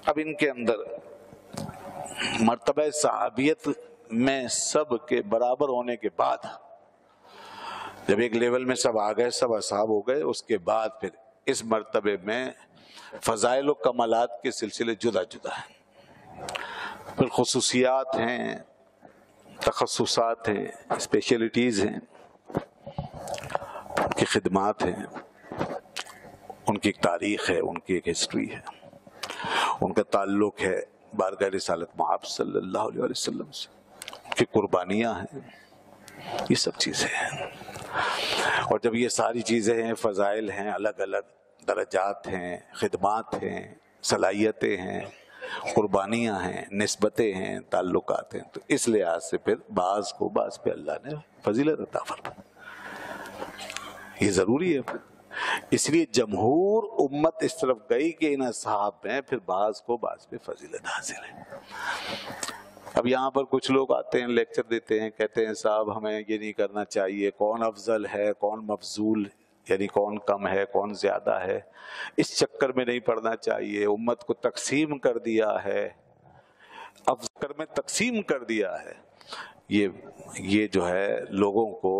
اب ان کے اندر مرتبہ صحابیت میں سب کے برابر ہونے کے بعد جب ایک لیول میں سب آ گئے، سب اصحاب ہو گئے، اس کے بعد پھر اس مرتبے میں فضائل و کمالات کے سلسلے جدا جدا ہیں، پھر خصوصیات ہیں، تخصصات ہیں، اسپیشلٹیز ہیں، ان کی خدمات ہیں، ان کی ایک تاریخ ہے، ان کی ایک ہسٹری ہے، ان کا تعلق ہے بارگاہ رسالت مآب صلی اللہ علیہ وسلم سے، ان کی قربانیاں ہیں، یہ سب چیزیں ہیں۔ اور جب یہ ساری چیزیں ہیں، فضائل ہیں، الگ الگ درجات ہیں، خدمات ہیں، صلاحیتیں ہیں، قربانیاں ہیں، نسبتیں ہیں، تعلقات ہیں، تو اس لحاظ سے پھر بعض کو بعض پہ اللہ نے فضیلت عطا فرمائی، یہ ضروری ہے۔ اس لیے جمہور امت اس طرف گئی کہ ان اصحاب میں پھر بعض کو بعض پہ فضیلت حاصل ہے۔ اب یہاں پر کچھ لوگ آتے ہیں، لیکچر دیتے ہیں، کہتے ہیں صاحب ہمیں یہ نہیں کرنا چاہیے، کون افضل ہے، کون مفضول، یعنی کون کم ہے، کون زیادہ ہے، اس چکر میں نہیں پڑنا چاہیے، امت کو تقسیم کر دیا ہے، افضل میں تقسیم کر دیا ہے۔ یہ جو ہے لوگوں کو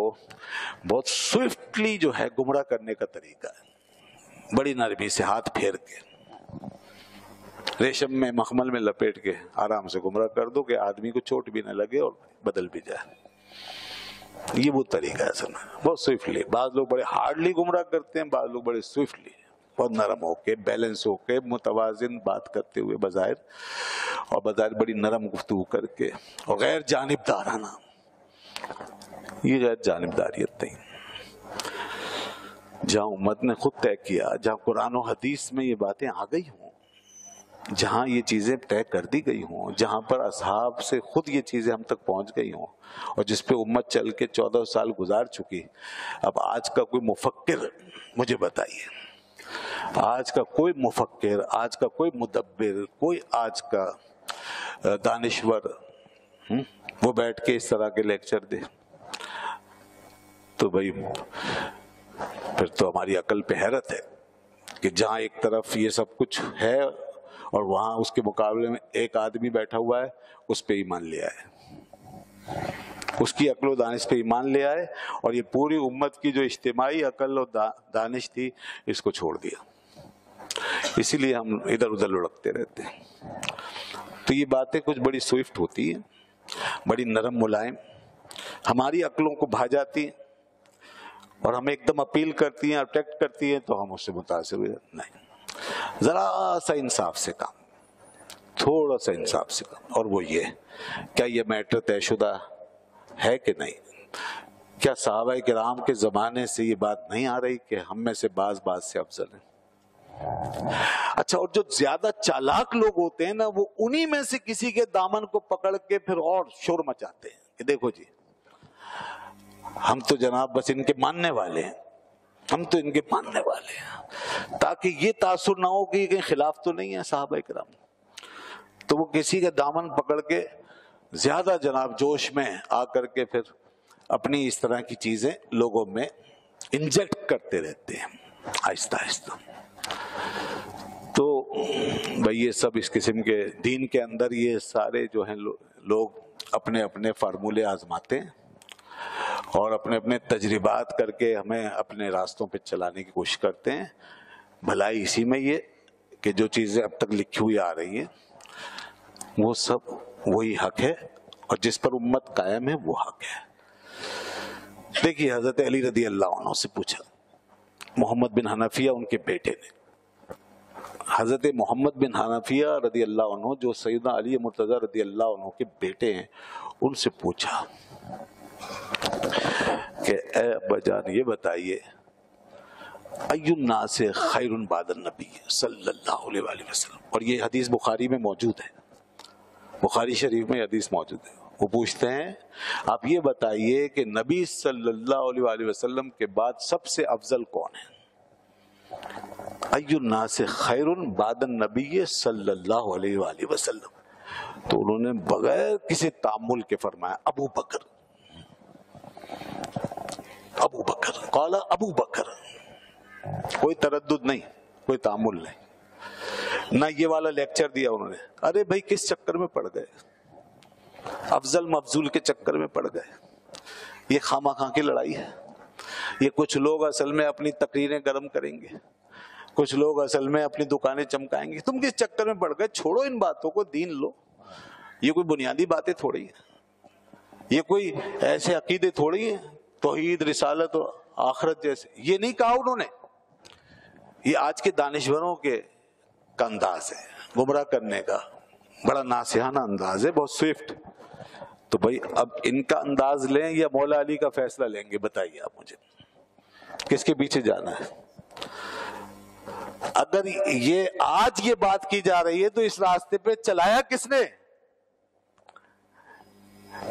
بہت سوئفٹلی جو ہے گمراہ کرنے کا طریقہ ہے، بڑی نرمی سے ہاتھ پھیر کے، ریشم میں مخمل میں لپیٹ کے آرام سے گمراہ کر دو کہ آدمی کو چوٹ بھی نہ لگے اور بدل بھی جائے۔ یہ وہ طریقہ ہے سر، بہت سوئفٹلی۔ بعض لوگ بڑے ہارڈلی گمراہ کرتے ہیں، بعض لوگ بڑے سوئفٹلی، بہت نرم ہو کے، بیلنس ہو کے، متوازن بات کرتے ہوئے بظاہر، اور بظاہر بڑی نرم گفتگو کر کے، اور غیر جانبدارانہ۔ یہ غیر جانبداریت نہیں، جہاں امت نے خود طے کیا، جہاں قرآن و حدیث میں یہ باتیں آ گئی ہوں، جہاں یہ چیزیں طے کر دی گئی ہوں، جہاں پر اصحاب سے خود یہ چیزیں ہم تک پہنچ گئی ہوں، اور جس پہ امت چل کے 14 سال گزار چکی۔ اب آج کا کوئی مفکر مجھے بتائیے، آج کا کوئی مفکر، آج کا کوئی مدبر، کوئی آج کا دانشور وہ بیٹھ کے اس طرح کے لیکچر دے تو بھائی پھر تو ہماری عقل پہ حیرت ہے کہ جہاں ایک طرف یہ سب کچھ ہے اور وہاں اس کے مقابلے میں ایک آدمی بیٹھا ہوا ہے، اس پہ ایمان لے آئے، اس کی عقل و دانش پہ ایمان لے آئے، اور یہ پوری امت کی جو اجتماعی عقل و دانش تھی اس کو چھوڑ دیا۔ اسی لیے ہم ادھر ادھر لڑکتے رہتے ہیں۔ تو یہ باتیں کچھ بڑی سوئفٹ ہوتی ہیں، بڑی نرم ملائم، ہماری عقلوں کو بھا جاتی ہیں اور ہمیں ایک دم اپیل کرتی ہیں، اٹریکٹ کرتی ہیں، تو ہم اس سے متاثر ہوئے۔ نہیں، ذرا سا انصاف سے کام، تھوڑا سا انصاف سے کام، اور وہ یہ کیا یہ میٹر طے شدہ ہے کہ نہیں؟ کیا صحابہ کرام کے زمانے سے یہ بات نہیں آ رہی کہ ہم میں سے بعض سے افضل ہیں؟ اچھا، اور جو زیادہ چالاک لوگ ہوتے ہیں نا، وہ انہی میں سے کسی کے دامن کو پکڑ کے پھر اور شور مچاتے ہیں کہ دیکھو جی، ہم تو جناب بس ان کے ماننے والے ہیں، ہم تو ان کے ماننے والے ہیں، تاکہ یہ تاثر نہ ہو کہ یہ کہیں خلاف تو نہیں ہے صحابہ کرام۔ تو وہ کسی کا دامن پکڑ کے زیادہ جناب جوش میں آ کر کے پھر اپنی اس طرح کی چیزیں لوگوں میں انجیکٹ کرتے رہتے ہیں آہستہ آہستہ۔ تو بھئی یہ سب اس قسم کے دین کے اندر یہ سارے جو ہیں لوگ اپنے اپنے فارمولے آزماتے ہیں اور اپنے اپنے تجربات کر کے ہمیں اپنے راستوں پہ چلانے کی کوشش کرتے ہیں۔ بھلائی اسی میں یہ کہ جو چیزیں اب تک لکھی ہوئی آ رہی ہیں وہ سب وہی حق ہے، اور جس پر امت قائم ہے وہ حق ہے۔ دیکھیے حضرت علی رضی اللہ عنہ سے پوچھا، محمد بن حنفیہ ان کے بیٹے نے، حضرت محمد بن حنفیہ رضی اللہ عنہ جو سیدنا علی مرتضی رضی اللہ عنہ کے بیٹے ہیں، ان سے پوچھا کہ اے ابا جان یہ بتائیے، ای الناس خیر بعد النبی صلی اللہ علیہ وآلہ وسلم، اور یہ حدیث بخاری میں موجود ہے، بخاری شریف میں حدیث موجود ہے۔ وہ پوچھتے ہیں آپ یہ بتائیے کہ نبی صلی اللہ علیہ وآلہ وسلم کے بعد سب سے افضل کون ہے؟ ای الناس خیر بعد النبی صلی اللہ علیہ وآلہ وسلم، تو انہوں نے بغیر کسی تعمل کے فرمایا ابو بکر، ابو بکر، قال ابو بکر، کوئی تردد نہیں، کوئی تعمل نہیں۔ نہ یہ والا لیکچر دیا انہوں نے. ارے بھائی کس چکر میں پڑ گئے؟ افضل مفضول کے چکر میں پڑ گئے. یہ خامہ خواہ کی لڑائی ہے. یہ کچھ لوگ اصل میں اپنی تقریریں گرم کریں گے, کچھ لوگ اصل میں اپنی دکانیں چمکائیں گے. تم کس چکر میں پڑ گئے؟ چھوڑو ان باتوں کو, دین لو. یہ کوئی بنیادی باتیں تھوڑی ہیں, یہ کوئی ایسے عقیدے تھوڑی ہیں توحید رسالت اور آخرت جیسے. یہ نہیں کہا انہوں نے. یہ آج کے دانشوروں کے انداز ہے گمراہ کرنے کا, بڑا ناصحانہ انداز ہے, بہت سوئفٹ. تو بھائی اب ان کا انداز لیں یا مولا علی کا فیصلہ لیں گے؟ بتائیے آپ مجھے, کس کے پیچھے جانا ہے؟ اگر یہ آج یہ بات کی جا رہی ہے تو اس راستے پہ چلایا کس نے؟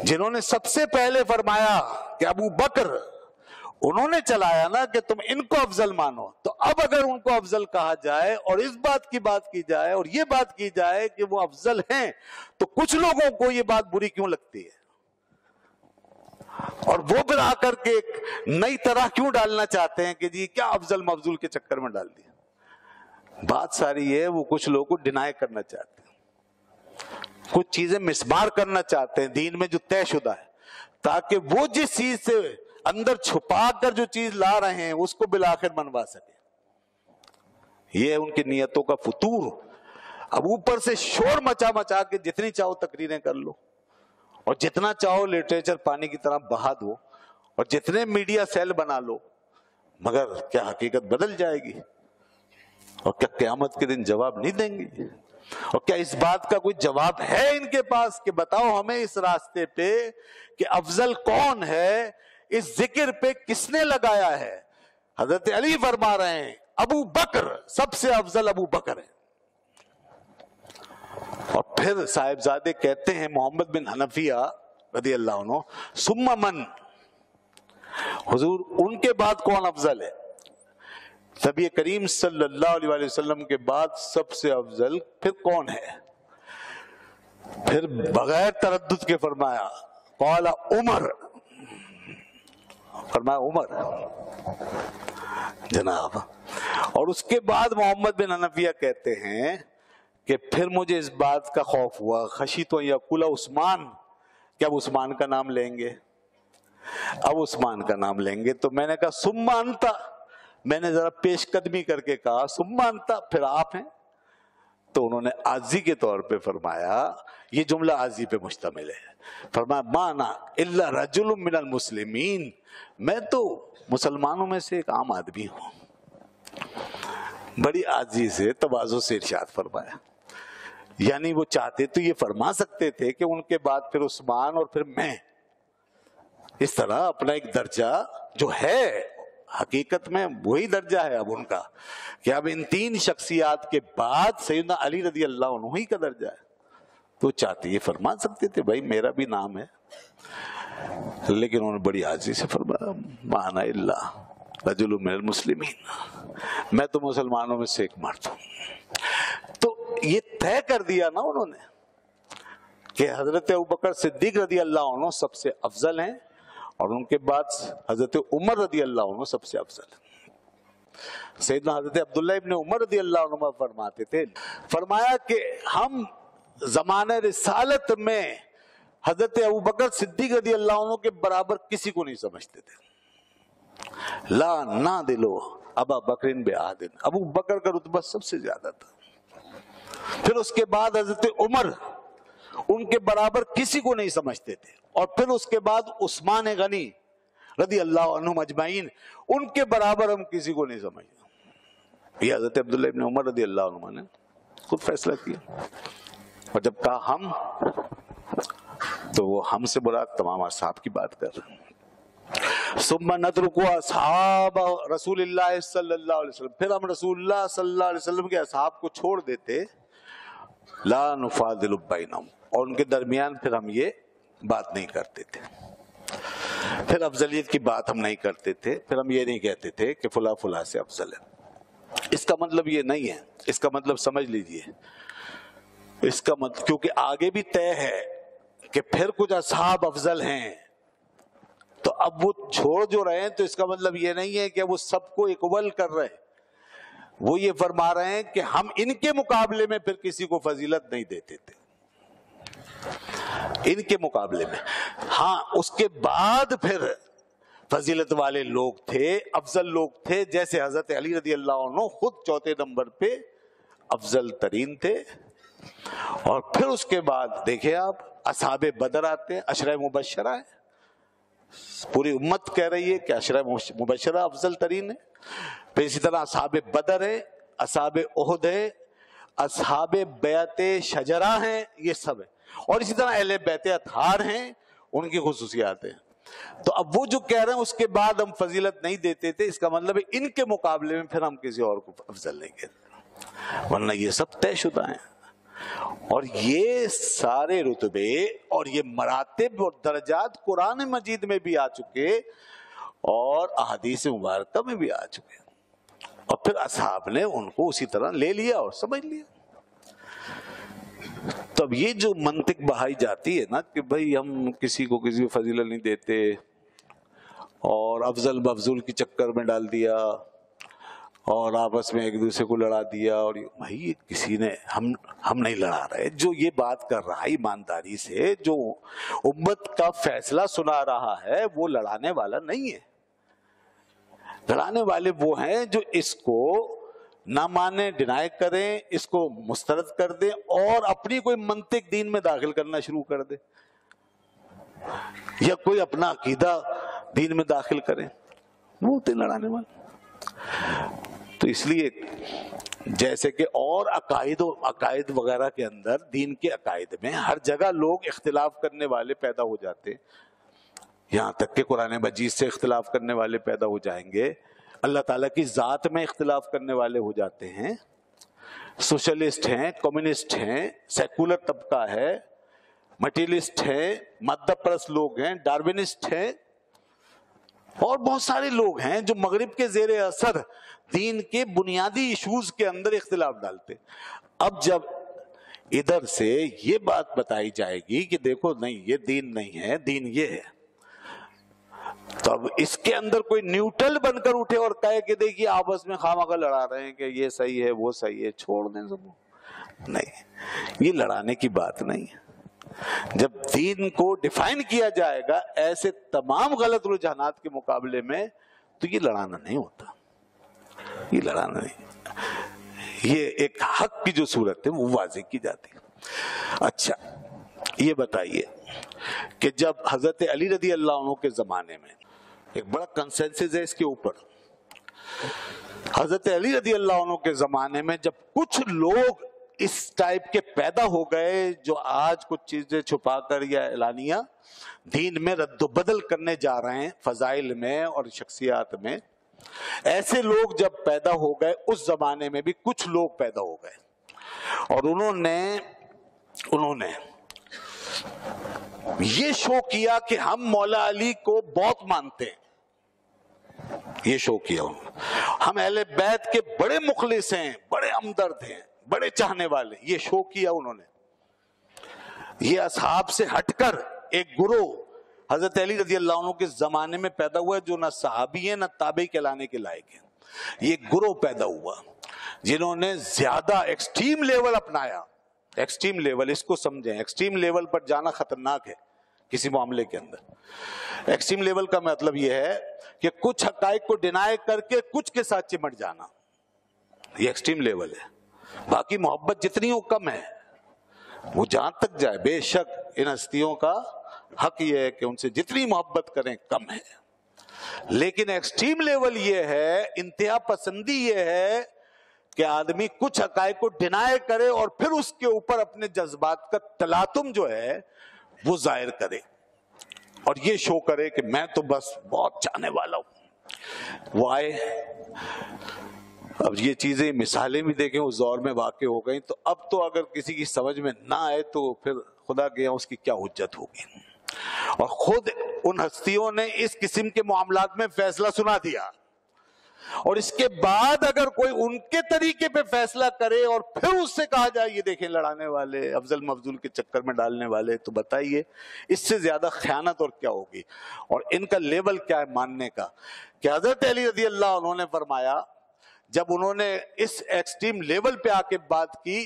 جنہوں نے سب سے پہلے فرمایا کہ ابو بکر, انہوں نے چلایا نا کہ تم ان کو افضل مانو. تو اب اگر ان کو افضل کہا جائے اور اس بات کی بات کی جائے اور یہ بات کی جائے کہ وہ افضل ہیں, تو کچھ لوگوں کو یہ بات بری کیوں لگتی ہے؟ اور وہ پھر آ کر کے ایک نئی طرح کیوں ڈالنا چاہتے ہیں کہ جی کیا افضل مفضول کے چکر میں ڈال دیا؟ بات ساری ہے وہ کچھ لوگوں کو ڈینائی کرنا چاہتے ہیں, کچھ چیزیں مسمار کرنا چاہتے ہیں دین میں جو طے شدہ ہے, تاکہ وہ جس چیز سے اندر چھپا کر جو چیز لا رہے ہیں اس کو بالآخر منوا سکے. یہ ہے ان کی نیتوں کا فتور. اب اوپر سے شور مچا مچا کے جتنی چاہو تقریریں کر لو, اور جتنا چاہو لٹریچر پانی کی طرح بہا دو, اور جتنے میڈیا سیل بنا لو, مگر کیا حقیقت بدل جائے گی؟ اور کیا قیامت کے دن جواب نہیں دیں گے؟ اور کیا اس بات کا کوئی جواب ہے ان کے پاس کہ بتاؤ ہمیں اس راستے پہ کہ افضل کون ہے, اس ذکر پہ کس نے لگایا ہے؟ حضرت علی فرما رہے ہیں ابو بکر سب سے افضل ابو بکر ہے. اور پھر صاحبزادے کہتے ہیں محمد بن حنفیہ رضی اللہ عنہ, ثم من, حضور ان کے بعد کون افضل ہے؟ نبی کریم صلی اللہ علیہ وسلم کے بعد سب سے افضل پھر کون ہے؟ پھر بغیر تردد کے فرمایا قال عمر, فرمایا عمر جناب. اور اس کے بعد محمد بن حنفیہ کہتے ہیں کہ پھر مجھے اس بات کا خوف ہوا, خشیت ان یقول عثمان, کہ اب عثمان کا نام لیں گے, اب عثمان کا نام لیں گے. تو میں نے کہا ثم انت, میں نے ذرا پیش قدمی کر کے کہا ثم انت, پھر آپ ہیں. تو انہوں نے عاجزی کے طور پہ فرمایا, یہ جملہ عاجزی پہ مشتمل ہے, فرمایا ما انا الا رجل من المسلمین, میں تو مسلمانوں میں سے ایک عام آدمی ہوں. بڑی عاجزی سے تواضع سے ارشاد فرمایا. یعنی وہ چاہتے تو یہ فرما سکتے تھے کہ ان کے بعد پھر عثمان اور پھر میں, اس طرح اپنا ایک درجہ جو ہے حقیقت میں وہی درجہ ہے اب ان کا, کہ اب ان تین شخصیات کے بعد سیدنا علی رضی اللہ عنہ ہی کا درجہ ہے. تو چاہتے یہ فرما سکتے تھے بھائی میرا بھی نام ہے, لیکن انہوں نے بڑی عاجزی سے فرمایا ما انا الا رجل من المسلمین, میں تو مسلمانوں میں سے ایک مرد ہوں. تو یہ طے کر دیا نا انہوں نے کہ حضرت ابوبکر صدیق رضی اللہ عنہ سب سے افضل ہیں, اور ان کے بعد حضرت عمر رضی اللہ عنہ سب سے افضل ہیں. سیدنا حضرت عبداللہ ابن عمر رضی اللہ عنہ فرماتے تھے, فرمایا کہ ہم زمانہ رسالت میں حضرت ابوبکر صدیق رضی اللہ عنہ کے برابر کسی کو نہیں سمجھتے تھے. لا نادلو ابا بکر بعہد, ابو بکر کا رتبہ سب سے زیادہ تھا. پھر اس کے بعد حضرت عمر ان کے برابر کسی کو نہیں سمجھتے تھے, اور پھر اس کے بعد عثمان غنی رضی اللہ عنہ اجمعین, ان کے برابر ہم کسی کو نہیں سمجھتے. یہ حضرت عبداللہ ابن عمر رضی اللہ عنہ نے خود فیصلہ کیا, اور جب کہا ہم, تو وہ ہم سے مراد تمام اصحاب کی بات کر رہے ہیں. ثم نترک اصحاب رسول اللہ صلی اللہ علیہ وسلم, پھر ہم رسول اللہ صلی اللہ علیہ وسلم کے اصحاب کو چھوڑ دیتے, لا نفاضل بینہم, اور ان کے درمیان پھر ہم یہ بات نہیں کرتے تھے, پھر افضلیت کی بات ہم نہیں کرتے تھے, پھر ہم یہ نہیں کہتے تھے کہ فلاں فلاں سے افضل ہے. اس کا مطلب یہ نہیں ہے, اس کا مطلب سمجھ لیجئے, اس کا مطلب کیونکہ آگے بھی طے ہے کہ پھر کچھ اصحاب افضل ہیں, تو اب وہ چھوڑ جو رہے ہیں تو اس کا مطلب یہ نہیں ہے کہ وہ سب کو اکول کر رہے, وہ یہ فرما رہے ہیں کہ ہم ان کے مقابلے میں پھر کسی کو فضیلت نہیں دیتے تھے، ان کے مقابلے میں۔ ہاں اس کے بعد پھر فضیلت والے لوگ تھے، افضل لوگ تھے، جیسے حضرت علی رضی اللہ عنہ خود چوتھے نمبر پہ افضل ترین تھے۔ اور پھر اس کے بعد دیکھیں آپ اصحاب بدر آتے ہیں، عشرہ مبشرہ ہے، پوری امت کہہ رہی ہے کہ عشرہ مبشرہ افضل ترین ہے۔ پھر اسی طرح اصحاب بدر ہے، اصحاب احد ہے، اصحاب بیعت شجرہ ہیں، یہ سب ہے۔ اور اسی طرح اہل بیت اطہار ہیں، ان کی خصوصیات ہیں۔ تو اب وہ جو کہہ رہے ہیں اس کے بعد ہم فضیلت نہیں دیتے تھے، اس کا مطلب ہے ان کے مقابلے میں پھر ہم کسی اور کو افضل نہیں کہتے، ورنہ یہ سب طے شدہ ہیں۔ اور یہ سارے رتبے اور یہ مراتب اور درجات قرآن مجید میں بھی آ چکے اور احادیث مبارکہ میں بھی آ چکے، اور پھر اصحاب نے ان کو اسی طرح لے لیا اور سمجھ لیا۔ تو اب یہ جو منطق بہائی جاتی ہے نا کہ بھئی ہم کسی کو کسی کو فضیلت نہیں دیتے اور افضل بفضول کی چکر میں ڈال دیا اور آپس میں ایک دوسرے کو لڑا دیا، اور بھائی کسی نے ہم نہیں لڑا رہے، جو یہ بات کر رہا ہے ایمانداری سے، جو امت کا فیصلہ سنا رہا ہے وہ لڑانے والا نہیں ہے۔ لڑانے والے وہ ہیں جو اس کو نہ مانے، ڈینائی کریں، اس کو مسترد کر دیں اور اپنی کوئی منطق دین میں داخل کرنا شروع کر دیں یا کوئی اپنا عقیدہ دین میں داخل کریں، وہ ہوتے لڑانے والے۔ تو اس لیے جیسے کہ اور عقائد وغیرہ کے اندر، دین کے عقائد میں ہر جگہ لوگ اختلاف کرنے والے پیدا ہو جاتے، یہاں تک کہ قرآن مجید سے اختلاف کرنے والے پیدا ہو جائیں گے، اللہ تعالیٰ کی ذات میں اختلاف کرنے والے ہو جاتے ہیں، سوشلسٹ ہیں، کمیونسٹ ہیں، سیکولر طبقہ ہے، مٹیریلسٹ ہیں، مادہ پرست لوگ ہیں، ڈارونسٹ ہیں، اور بہت سارے لوگ ہیں جو مغرب کے زیر اثر دین کے بنیادی ایشوز کے اندر اختلاف ڈالتے۔ اب جب ادھر سے یہ بات بتائی جائے گی کہ دیکھو نہیں یہ دین نہیں ہے، دین یہ ہے، تو اب اس کے اندر کوئی نیوٹرل بن کر اٹھے اور کہے کہ دیکھیے آپس میں خواہ لڑا رہے ہیں کہ یہ صحیح ہے وہ صحیح ہے، چھوڑ دیں سب، نہیں، یہ لڑانے کی بات نہیں ہے۔ جب دین کو ڈیفائن کیا جائے گا ایسے تمام غلط رجحانات کے مقابلے میں، تو یہ لڑانا نہیں ہوتا، یہ لڑانا نہیں، یہ ایک حق کی جو صورت ہے وہ واضح کی جاتی ہے۔ اچھا یہ بتائیے کہ جب حضرت علی رضی اللہ عنہ کے زمانے میں ایک بڑا کنسنسس ہے اس کے اوپر، حضرت علی رضی اللہ عنہ کے زمانے میں جب کچھ لوگ اس ٹائپ کے پیدا ہو گئے جو آج کچھ چیزیں چھپا کر یا اعلانیہ دین میں رد و بدل کرنے جا رہے ہیں فضائل میں اور شخصیات میں، ایسے لوگ جب پیدا ہو گئے اس زمانے میں بھی کچھ لوگ پیدا ہو گئے اور انہوں نے یہ شو کیا کہ ہم مولا علی کو بہت مانتے ہیں، یہ شو کیا ہم اہل بیت کے بڑے مخلص ہیں، بڑے ہمدرد ہیں، بڑے چاہنے والے، یہ شو کیا انہوں نے۔ یہ اصحاب سے ہٹ کر ایک گروہ حضرت علی رضی اللہ عنہ کے زمانے میں پیدا ہوا ہے جو نہ صحابی ہیں نہ تابعی کہلانے کے لائق ہیں۔ یہ گروہ پیدا ہوا جنہوں نے زیادہ ایکسٹریم لیول اپنایا۔ ایکسٹریم لیول اس کو سمجھیں، ایکسٹریم لیول پر جانا خطرناک ہے کسی معاملے کے اندر۔ ایکسٹریم لیول کا مطلب یہ ہے کہ کچھ حقائق کو ڈینائی کر کے کچھ کے ساتھ چمٹ جانا، یہ ایکسٹریم لیول ہے۔ باقی محبت جتنی ہو کم ہے، وہ جہاں تک جائے، بے شک ان ہستیوں کا حق یہ ہے کہ ان سے جتنی محبت کریں کم ہے، لیکن ایکسٹریم لیول یہ ہے، انتہا پسندی یہ ہے کہ آدمی کچھ حقائق کو ڈینائی کرے اور پھر اس کے اوپر اپنے جذبات کا تلاطم جو ہے وہ ظاہر کرے اور یہ شو کرے کہ میں تو بس بہت چاہنے والا ہوں۔ وہ آئے، اب یہ چیزیں مثالیں بھی دیکھیں اس دور میں واقع ہو گئیں، تو اب تو اگر کسی کی سمجھ میں نہ آئے تو پھر خدا گیا اس کی کیا حجت ہوگی۔ اور خود ان ہستیوں نے اس قسم کے معاملات میں فیصلہ سنا دیا، اور اس کے بعد اگر کوئی ان کے طریقے پہ فیصلہ کرے اور پھر اس سے کہا جائے یہ دیکھیں لڑانے والے، افضل مفضول کے چکر میں ڈالنے والے، تو بتائیے اس سے زیادہ خیانت اور کیا ہوگی۔ اور ان کا لیول کیا ہے ماننے کا، کہ حضرت علی رضی اللہ عنہ نے فرمایا جب انہوں نے اس ایکسٹریم لیول پہ آ کے بات کی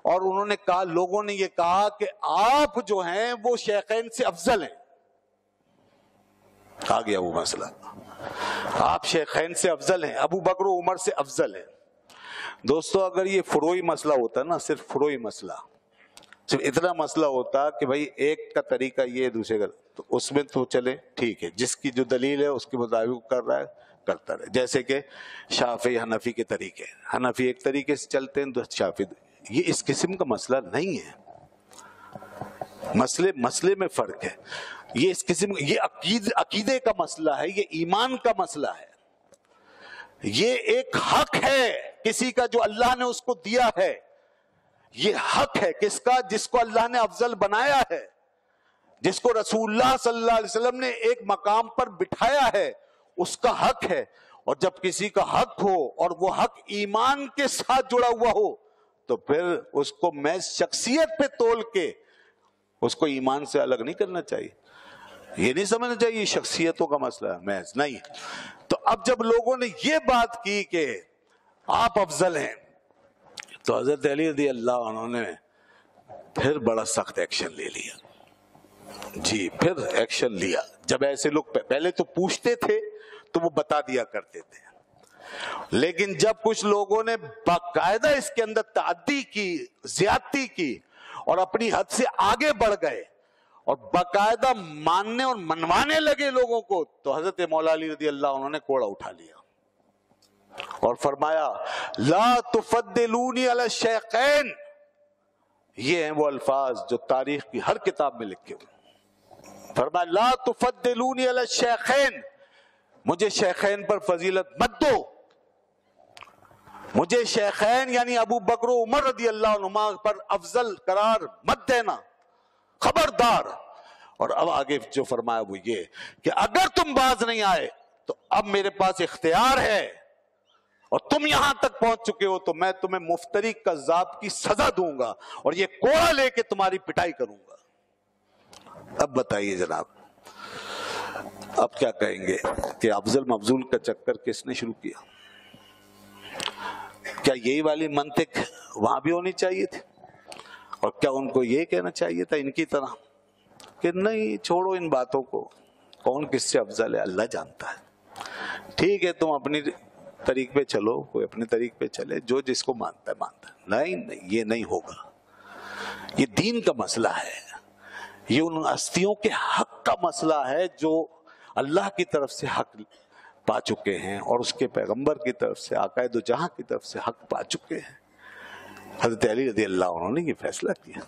اور انہوں نے کہا، لوگوں نے یہ کہا کہ آپ جو ہیں وہ شیخین سے افضل ہیں، آ گیا وہ مسئلہ، آپ شیخین سے افضل ہیں، ابو بکر و عمر سے افضل ہیں۔ دوستو اگر یہ فروعی مسئلہ ہوتا نا، صرف فروعی مسئلہ، صرف اتنا مسئلہ ہوتا کہ بھائی ایک کا طریقہ یہ دوسرے کا، تو اس میں تو چلے ٹھیک ہے، جس کی جو دلیل ہے اس کے مطابق کر رہا ہے کرتا رہے، جیسے کہ شافعی حنفی کے طریقے، حنفی ایک طریقے سے چلتے ہیں تو شافعی، یہ اس قسم کا مسئلہ نہیں ہے، مسئلے میں فرق ہے، یہ اس قسم، یہ عقیدے کا مسئلہ ہے، یہ ایمان کا مسئلہ ہے، یہ ایک حق ہے کسی کا جو اللہ نے اس کو دیا ہے، یہ حق ہے کس کا؟ جس کو اللہ نے افضل بنایا ہے، جس کو رسول اللہ صلی اللہ علیہ وسلم نے ایک مقام پر بٹھایا ہے، اس کا حق ہے۔ اور جب کسی کا حق ہو اور وہ حق ایمان کے ساتھ جڑا ہوا ہو تو پھر اس کو محض شخصیت پہ تول کے اس کو ایمان سے الگ نہیں کرنا چاہیے، یہ نہیں سمجھنا چاہیے شخصیتوں کا مسئلہ ہے محض نہیں۔ تو اب جب لوگوں نے یہ بات کی کہ آپ افضل ہیں تو حضرت علی رضی اللہ عنہ نے پھر بڑا سخت ایکشن لے لیا، جی پھر ایکشن لیا۔ جب ایسے لوگ پہلے تو پوچھتے تھے تو وہ بتا دیا کرتے تھے، لیکن جب کچھ لوگوں نے باقاعدہ اس کے اندر تعدی کی، زیادتی کی اور اپنی حد سے آگے بڑھ گئے اور باقاعدہ ماننے اور منوانے لگے لوگوں کو، تو حضرت مولا علی رضی اللہ عنہ نے کوڑا اٹھا لیا اور فرمایا لا تفضلونی علی الشیخین۔ یہ ہیں وہ الفاظ جو تاریخ کی ہر کتاب میں لکھے ہوئے، فرمایا لا تفضلونی علی الشیخین، مجھے شیخین پر فضیلت مت دو، مجھے شیخین یعنی ابو بکر و عمر رضی اللہ عنہما پر افضل قرار مت دینا، خبردار۔ اور اب آگے جو فرمایا وہ یہ کہ اگر تم باز نہیں آئے تو اب میرے پاس اختیار ہے اور تم یہاں تک پہنچ چکے ہو تو میں تمہیں مفتری کذاب کی سزا دوں گا اور یہ کوڑا لے کے تمہاری پٹائی کروں گا۔ اب بتائیے جناب، اب کیا کہیں گے کہ افضل مفضول کا چکر کس نے شروع کیا؟ کیا یہی والی منطق وہاں بھی ہونی چاہیے تھی؟ اور کیا ان کو یہ کہنا چاہیے تھا ان کی طرح کہ نہیں چھوڑو ان باتوں کو، کون کس سے افضل ہے اللہ جانتا ہے، ٹھیک ہے تم اپنی طریق پہ چلو، کوئی اپنے طریق پہ چلے، جو جس کو مانتا ہے مانتا ہے۔ نہیں یہ نہیں ہوگا، یہ دین کا مسئلہ ہے، یہ ان ہستیوں کے حق کا مسئلہ ہے جو اللہ کی طرف سے حق پا چکے ہیں اور اس کے پیغمبر کی طرف سے، آقا دو جہاں کی طرف سے حق پا چکے ہیں۔ حضرت علی رضی اللہ عنہ نے یہ فیصلہ کیا،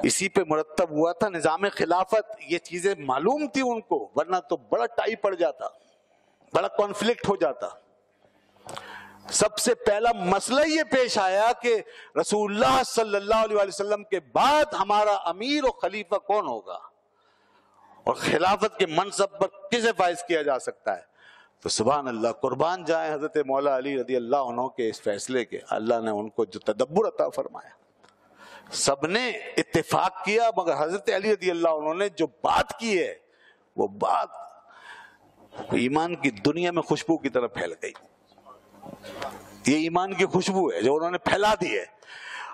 اسی پہ مرتب ہوا تھا نظام خلافت، یہ چیزیں معلوم تھی ان کو، ورنہ تو بڑا ٹائی پڑ جاتا، بڑا کانفلکٹ ہو جاتا۔ سب سے پہلا مسئلہ یہ پیش آیا کہ رسول اللہ صلی اللہ علیہ وسلم کے بعد ہمارا امیر و خلیفہ کون ہوگا اور خلافت کے منصب پر کسے فائز کیا جا سکتا ہے؟ تو سبحان اللہ، قربان جائیں حضرت مولا علی رضی اللہ عنہ کے اس فیصلے کے، اللہ نے ان کو جو تدبر عطا فرمایا، سب نے اتفاق کیا، مگر حضرت علی رضی اللہ عنہ نے جو بات کی ہے وہ بات ایمان کی دنیا میں خوشبو کی طرح پھیل گئی۔ یہ ایمان کی خوشبو ہے جو انہوں نے پھیلا دی ہے،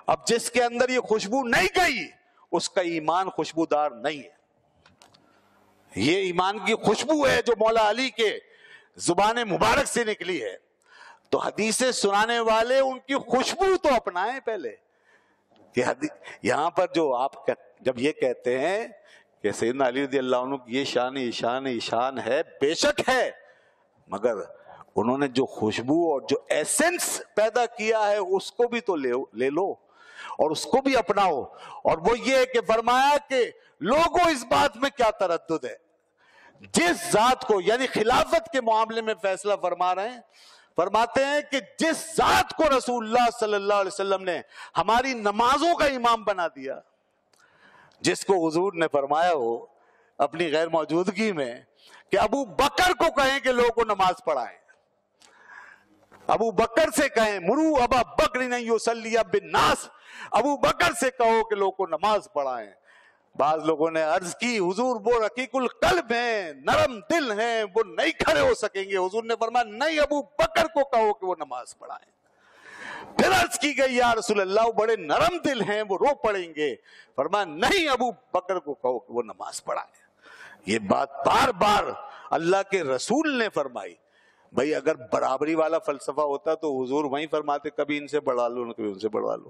اب جس کے اندر یہ خوشبو نہیں گئی اس کا ایمان خوشبودار نہیں ہے۔ یہ ایمان کی خوشبو ہے جو مولا علی کے زبان مبارک سے نکلی ہے، تو حدیثیں سنانے والے ان کی خوشبو تو اپنائیں پہلے۔ کہ یہاں پر جو آپ جب یہ کہتے ہیں کہ سیدنا علی رضی اللہ عنہ کی یہ شان ایشان ہے، بے شک ہے، مگر انہوں نے جو خوشبو اور جو ایسنس پیدا کیا ہے اس کو بھی تو لے لو اور اس کو بھی اپناؤ۔ اور وہ یہ کہ فرمایا کہ لوگوں اس بات میں کیا تردد ہے، جس ذات کو یعنی خلافت کے معاملے میں فیصلہ فرما رہے ہیں، فرماتے ہیں کہ جس ذات کو رسول اللہ صلی اللہ علیہ وسلم نے ہماری نمازوں کا امام بنا دیا، جس کو حضور نے فرمایا ہو اپنی غیر موجودگی میں کہ ابو بکر کو کہیں کہ لوگوں کو نماز پڑھائیں، ابو بکر سے کہیں مرو ابا بکر نہیں یصلی بالناس، ابو بکر سے کہو کہ لوگوں کو نماز پڑھائیں، بعض لوگوں نے عرض کی حضور وہ رقیق القلب ہیں، نرم دل ہیں، وہ نہیں کھڑے ہو سکیں گے. حضور نے فرمایا نہیں، ابو بکر کو کہو کہ وہ نماز پڑھائیں. پھر عرض کی گئی یا رسول اللہ وہ بڑے نرم دل ہیں، وہ رو پڑیں گے. فرمایا نہیں، ابو بکر کو کہو کہ وہ نماز پڑھائیں. یہ بات بار بار اللہ کے رسول نے فرمائی. بھئی اگر برابری والا فلسفہ ہوتا تو حضور وہیں فرماتے کبھی ان سے بڑھا لو کبھی ان سے بڑھوا لو،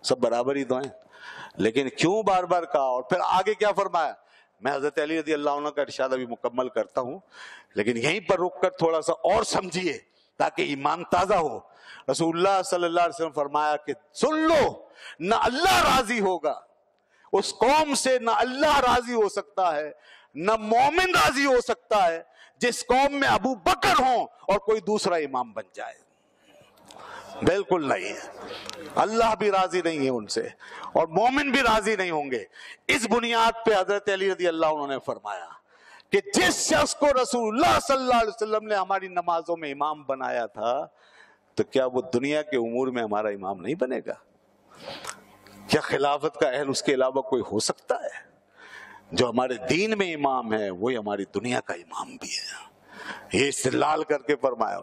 سب برابر ہی تو ہیں. لیکن کیوں بار بار کہا؟ اور پھر آگے کیا فرمایا؟ میں حضرت علی رضی اللہ عنہ کا ارشاد ابھی مکمل کرتا ہوں، لیکن یہیں پر رک کر تھوڑا سا اور سمجھیے تاکہ ایمان تازہ ہو. رسول اللہ صلی اللہ علیہ وسلم فرمایا کہ سن لو، نہ اللہ راضی ہوگا اس قوم سے، نہ اللہ راضی ہو سکتا ہے، نہ مومن راضی ہو سکتا ہے جس قوم میں ابو بکر ہوں اور کوئی دوسرا امام بن جائے. بالکل نہیں ہے. اللہ بھی راضی نہیں ہے ان سے اور مومن بھی راضی نہیں ہوں گے. اس بنیاد پہ حضرت علی رضی اللہ عنہ نے فرمایا کہ جس شخص کو رسول اللہ صلی اللہ علیہ وسلم نے ہماری نمازوں میں امام بنایا تھا تو کیا وہ دنیا کے امور میں ہمارا امام نہیں بنے گا؟ کیا خلافت کا اہل اس کے علاوہ کوئی ہو سکتا ہے؟ جو ہمارے دین میں امام ہے وہی ہماری دنیا کا امام بھی ہے. یہ استدلال کر کے فرمایا.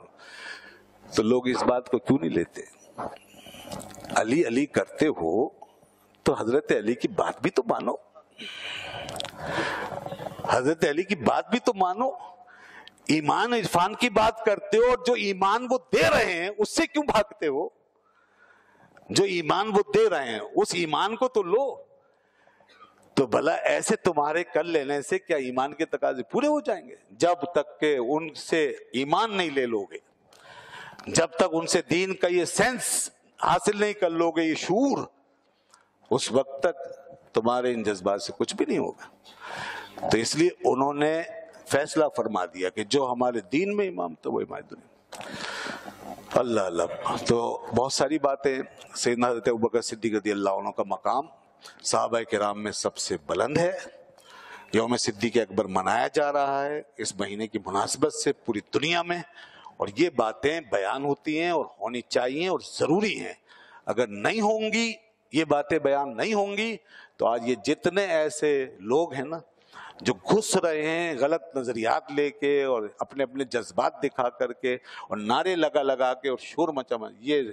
تو لوگ اس بات کو کیوں نہیں لیتے؟ علی علی کرتے ہو تو حضرت علی کی بات بھی تو مانو، حضرت علی کی بات بھی تو مانو. ایمان عرفان کی بات کرتے ہو اور جو ایمان وہ دے رہے ہیں اس سے کیوں بھاگتے ہو؟ جو ایمان وہ دے رہے ہیں اس ایمان کو تو لو. تو بھلا ایسے تمہارے کر لینے سے کیا ایمان کے تقاضے پورے ہو جائیں گے؟ جب تک کہ ان سے ایمان نہیں لے لو گے، جب تک ان سے دین کا یہ سینس حاصل نہیں کر لو گے، یہ شعور، اس وقت تک تمہارے ان جذبات سے کچھ بھی نہیں ہوگا. تو اس لیے انہوں نے فیصلہ فرما دیا کہ جو ہمارے دین میں امام تو وہ ہماری دنیا. اللہ اللہ. تو بہت ساری باتیں. سیدنا حضرت ابوبکر صدیق رضی اللہ عنہ کا مقام صحابہ کرام میں سب سے بلند ہے. یوم صدیق اکبر منایا جا رہا ہے اس مہینے کی مناسبت سے پوری دنیا میں، اور یہ باتیں بیان ہوتی ہیں اور ہونی چاہیے اور ضروری ہیں. اگر نہیں ہوں گی، یہ باتیں بیان نہیں ہوں گی تو آج یہ جتنے ایسے لوگ ہیں نا جو گھس رہے ہیں غلط نظریات لے کے اور اپنے اپنے جذبات دکھا کر کے اور نعرے لگا لگا کے اور شور مچا، یہ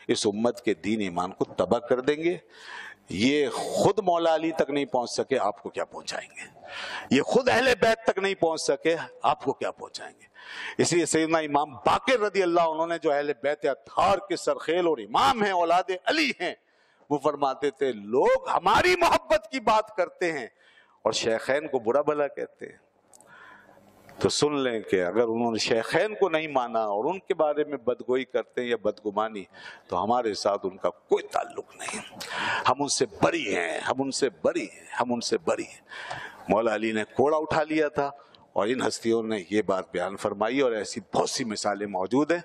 اس امت کے دین ایمان کو تباہ کر دیں گے. یہ خود مولا علی تک نہیں پہنچ سکے، آپ کو کیا پہنچائیں گے؟ یہ خود اہل بیت تک نہیں پہنچ سکے، آپ کو کیا پہنچائیں گے؟ اس لیے سیدنا امام باقر رضی اللہ عنہ نے جو اہل بیت اطہار کے سرخیل اور امام ہیں، اولاد علی ہیں، وہ فرماتے تھے لوگ ہماری محبت کی بات کرتے ہیں اور شیخین کو برا بھلا کہتے ہیں. تو سن لیں کہ اگر انہوں نے شیخین کو نہیں مانا اور ان کے بارے میں بدگوئی کرتے ہیں یا بدگمانی تو ہمارے ساتھ ان کا کوئی تعلق نہیں. ہم ان سے بری ہیں، ہم ان سے بری ہیں، ہم ان سے بری ہیں. مولا علی نے کوڑا اٹھا لیا تھا اور ان ہستیوں نے یہ بات بیان فرمائی، اور ایسی بہت سی مثالیں موجود ہیں.